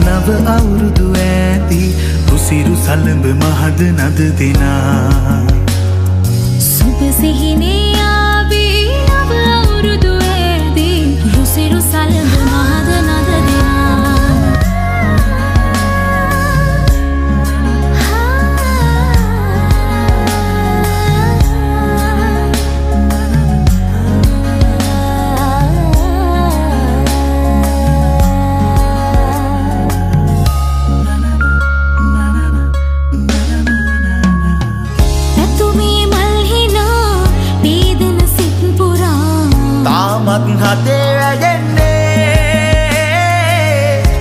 නව අවුරුදු ඇදී කුසිරු සලඹ මහද නද දෙනා සුබ සිහිනේ ආවි නව අවුරුදු ඇදී කුසිරු සලඹ මහද නද හදේ වැයෙන්නේ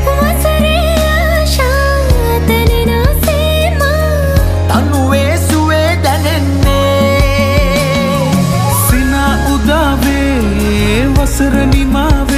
වසරේ ආශා තනිනා සීමා තනුවේ සුවේ දැනෙන්නේ සිනා උදාවේ වසර නිමාවේ